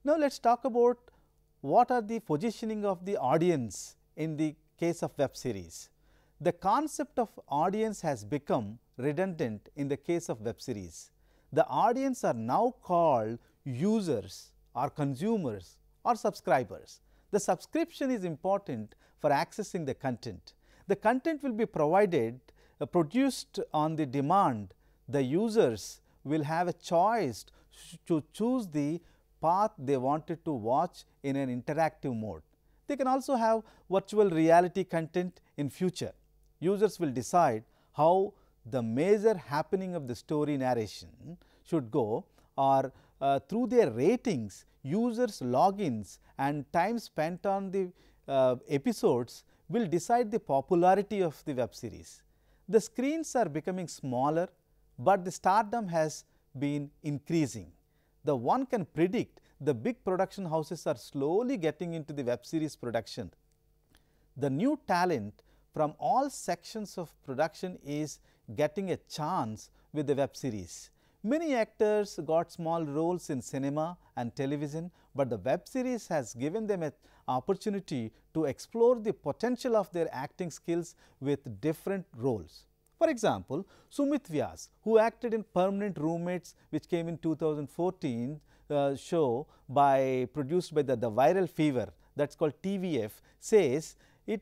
Now, let us talk about what are the positioning of the audience in the case of web series. The concept of audience has become redundant in the case of web series. The audience are now called users or consumers or subscribers. The subscription is important for accessing the content. The content will be provided, produced on the demand. The users will have a choice to choose the path they wanted to watch in an interactive mode. They can also have virtual reality content in future. Users will decide how the major happening of the story narration should go, or through their ratings, users logins and time spent on the episodes will decide the popularity of the web series. The screens are becoming smaller, but the stardom has been increasing. The one can predict the big production houses are slowly getting into the web series production. The new talent from all sections of production is getting a chance with the web series. Many actors got small roles in cinema and television, but the web series has given them an opportunity to explore the potential of their acting skills with different roles. For example, Sumit Vyas, who acted in Permanent Roommates, which came in 2014 show produced by the Viral Fever, that is called TVF, says it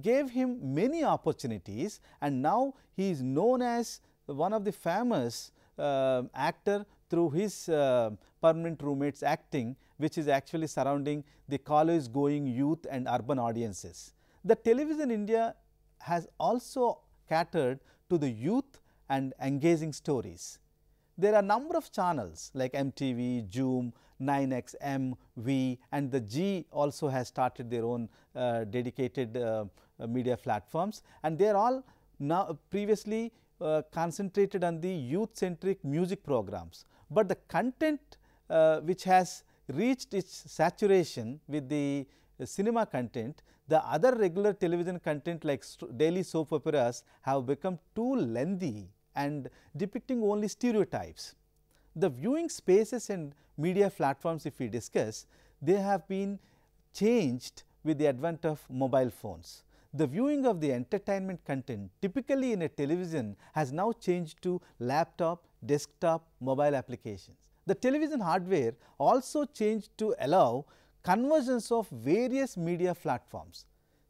gave him many opportunities, and now he is known as one of the famous actor through his Permanent Roommates acting, which is actually surrounding the college going youth and urban audiences. The television India has also catered to the youth and engaging stories. There are a number of channels like MTV, Zoom, 9XM, V, and the G also has started their own dedicated media platforms, and they are all now previously concentrated on the youth centric music programs, but the content which has reached its saturation with the cinema content, the other regular television content like daily soap operas have become too lengthy and depicting only stereotypes. The viewing spaces and media platforms, if we discuss, they have been changed with the advent of mobile phones. The viewing of the entertainment content typically in a television has now changed to laptop, desktop, mobile applications. The television hardware also changed to allow conversions of various media platforms.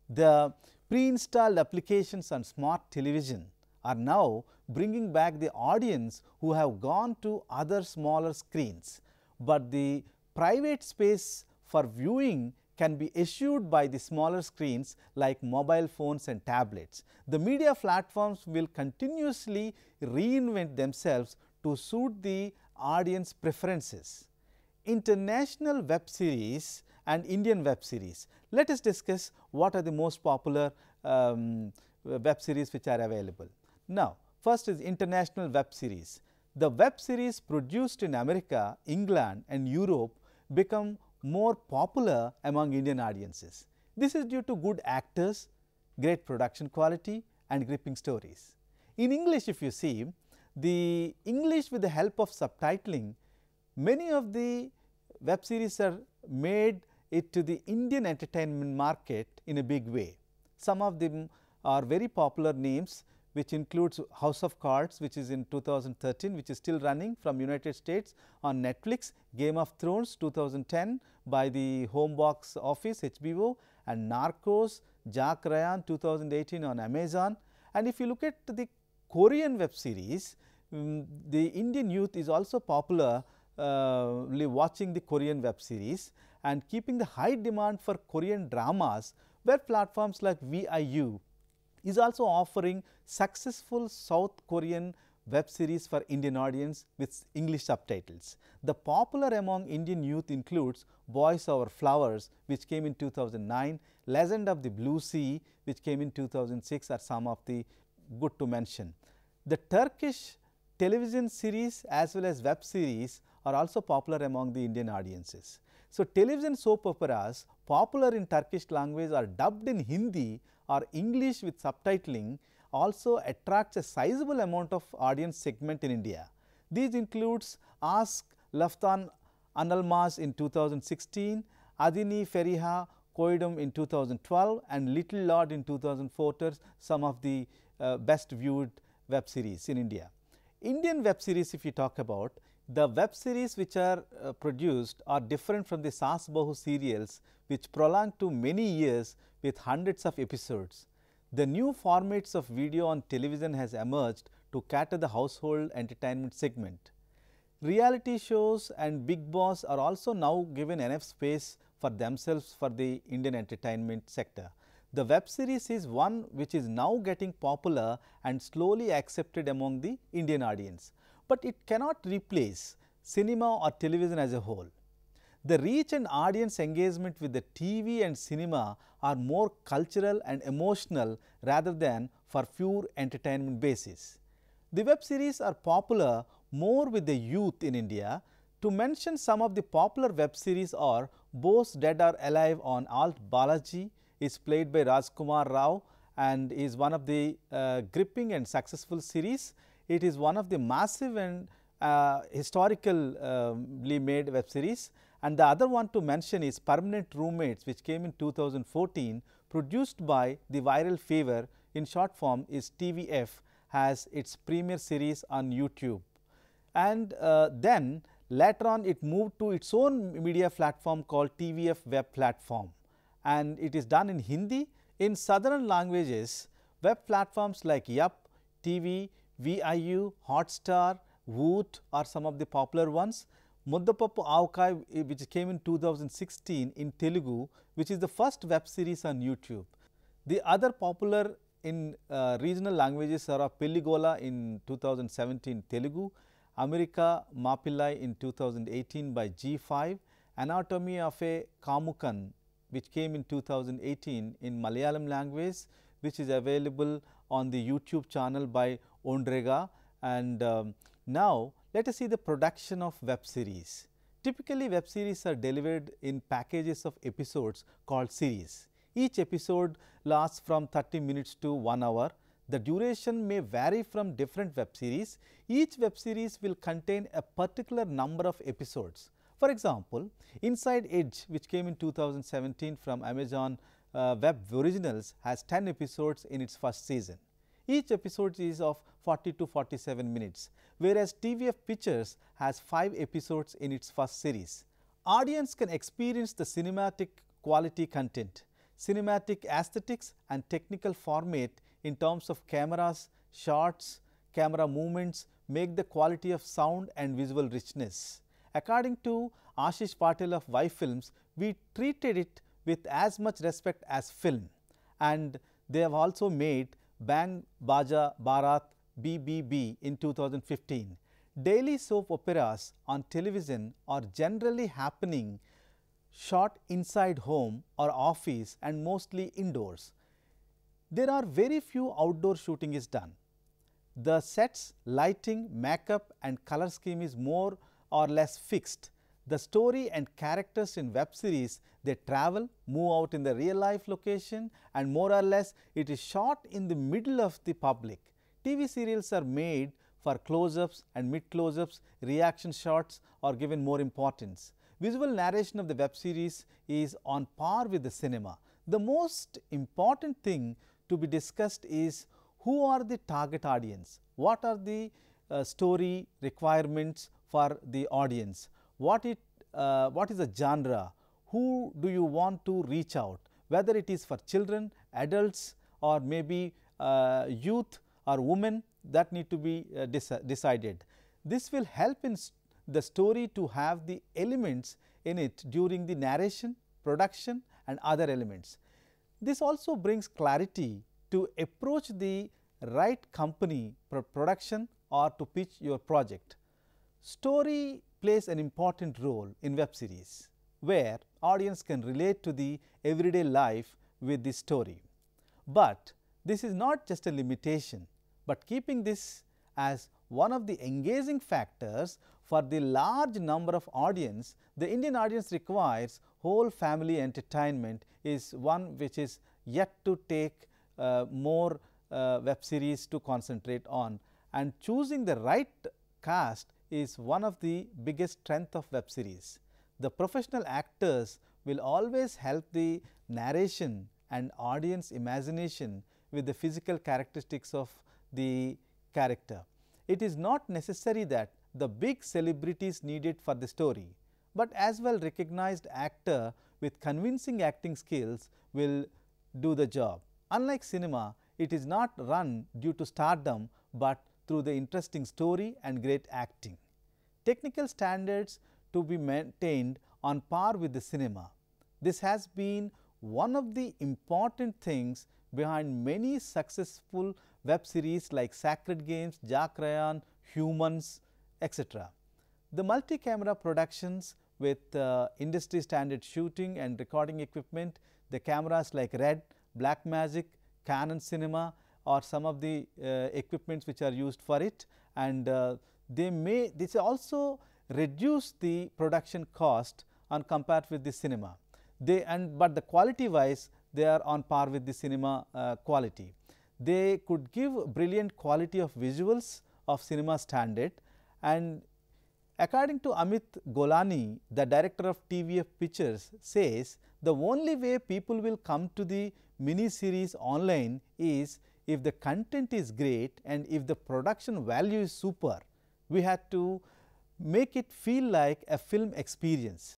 The pre-installed applications on smart television are now bringing back the audience who have gone to other smaller screens, but the private space for viewing can be issued by the smaller screens like mobile phones and tablets. The media platforms will continuously reinvent themselves to suit the audience preferences. International web series and Indian web series. Let us discuss what are the most popular web series which are available. Now, first is international web series. The web series produced in America, England and Europe become more popular among Indian audiences. This is due to good actors, great production quality and gripping stories. In English, if you see, the English with the help of subtitling, many of the web series are made it to the Indian entertainment market in a big way. Some of them are very popular names, which includes House of Cards, which is in 2013, which is still running from United States on Netflix, Game of Thrones 2010 by the home box office HBO, and Narcos, Jack Ryan 2018 on Amazon. And if you look at the Korean web series, the Indian youth is also popular watching the Korean web series and keeping the high demand for Korean dramas, where platforms like VIU is also offering successful South Korean web series for Indian audience with English subtitles. The popular among Indian youth includes Boys Over Flowers, which came in 2009, Legend of the Blue Sea, which came in 2006 are some of the good to mention. The Turkish television series as well as web series are also popular among the Indian audiences. So, television soap operas popular in Turkish language are dubbed in Hindi or English with subtitling also attracts a sizable amount of audience segment in India. These includes Ask Laftan Analmas in 2016, Adini Feriha Koidum in 2012 and Little Lord in 2014 some of the best viewed web series in India. Indian web series, if you talk about, the web series which are produced are different from the Saas Bahu serials which prolong to many years with hundreds of episodes. The new formats of video on television has emerged to cater the household entertainment segment. Reality shows and Big Boss are also now given enough space for themselves for the Indian entertainment sector. The web series is one which is now getting popular and slowly accepted among the Indian audience, but it cannot replace cinema or television as a whole. The reach and audience engagement with the TV and cinema are more cultural and emotional rather than for pure entertainment basis. The web series are popular more with the youth in India. To mention some of the popular web series are Bose Dead or Alive on Alt Balaji is played by Rajkumar Rao and is one of the gripping and successful series. It is one of the massive and historically made web series. And the other one to mention is Permanent Roommates, which came in 2014, produced by the Viral Fever, in short form is TVF, has its premiere series on YouTube. And then later on it moved to its own media platform called TVF Web Platform, and it is done in Hindi. In southern languages, web platforms like Yup, TV, VIU, Hotstar, Woot are some of the popular ones. Muddapappu Avkai, which came in 2016 in Telugu, which is the first web series on YouTube. The other popular in regional languages are Pelligola in 2017 Telugu, America Mapillai in 2018 by G5, Anatomy of a Kamukan, which came in 2018 in Malayalam language, which is available on the YouTube channel by Ondrega. And now let us see the production of web series. Typically, web series are delivered in packages of episodes called series. Each episode lasts from 30 minutes to 1 hour. The duration may vary from different web series. Each web series will contain a particular number of episodes. For example, Inside Edge, which came in 2017 from Amazon Web Originals, has 10 episodes in its first season. Each episode is of 40 to 47 minutes, whereas TVF Pictures has 5 episodes in its first series. Audience can experience the cinematic quality content, cinematic aesthetics and technical format in terms of cameras, shots, camera movements make the quality of sound and visual richness. According to Ashish Patel of Y Films, we treated it with as much respect as film, and they have also made Bang Baja Bharat BBB in 2015. Daily soap operas on television are generally happening shot inside home or office and mostly indoors. There are very few outdoor shooting is done. The sets, lighting, makeup and color scheme is more or less fixed. The story and characters in web series, they travel, move out in the real life location, and more or less it is shot in the middle of the public. TV serials are made for close-ups and mid close-ups, reaction shots are given more importance. Visual narration of the web series is on par with the cinema. The most important thing to be discussed is who are the target audience, what are the story requirements for the audience, what is the genre, who do you want to reach out, whether it is for children, adults or maybe youth or women, that need to be decided. This will help in the story to have the elements in it during the narration, production and other elements. This also brings clarity to approach the right company for production or to pitch your project. Story plays an important role in web series, where audience can relate to the everyday life with the story. But this is not just a limitation, but keeping this as one of the engaging factors for the large number of audience, the Indian audience requires whole family entertainment is one which is yet to take more web series to concentrate on, and choosing the right cast is one of the biggest strength of web series. The professional actors will always help the narration and audience imagination with the physical characteristics of the character. It is not necessary that the big celebrities needed for the story, but as well recognized actor with convincing acting skills will do the job. Unlike cinema, it is not run due to stardom, but through the interesting story and great acting. Technical standards to be maintained on par with the cinema. This has been one of the important things behind many successful web series like Sacred Games, Jack Ryan, Humans, etc. The multi-camera productions with industry standard shooting and recording equipment, the cameras like Red, Blackmagic, Canon Cinema or some of the equipments which are used for it, and this also reduce the production cost on compared with the cinema. But the quality wise they are on par with the cinema quality. They could give brilliant quality of visuals of cinema standard, and according to Amit Golani, the director of TVF Pictures, says the only way people will come to the mini series online is if the content is great and if the production value is super. We had to make it feel like a film experience.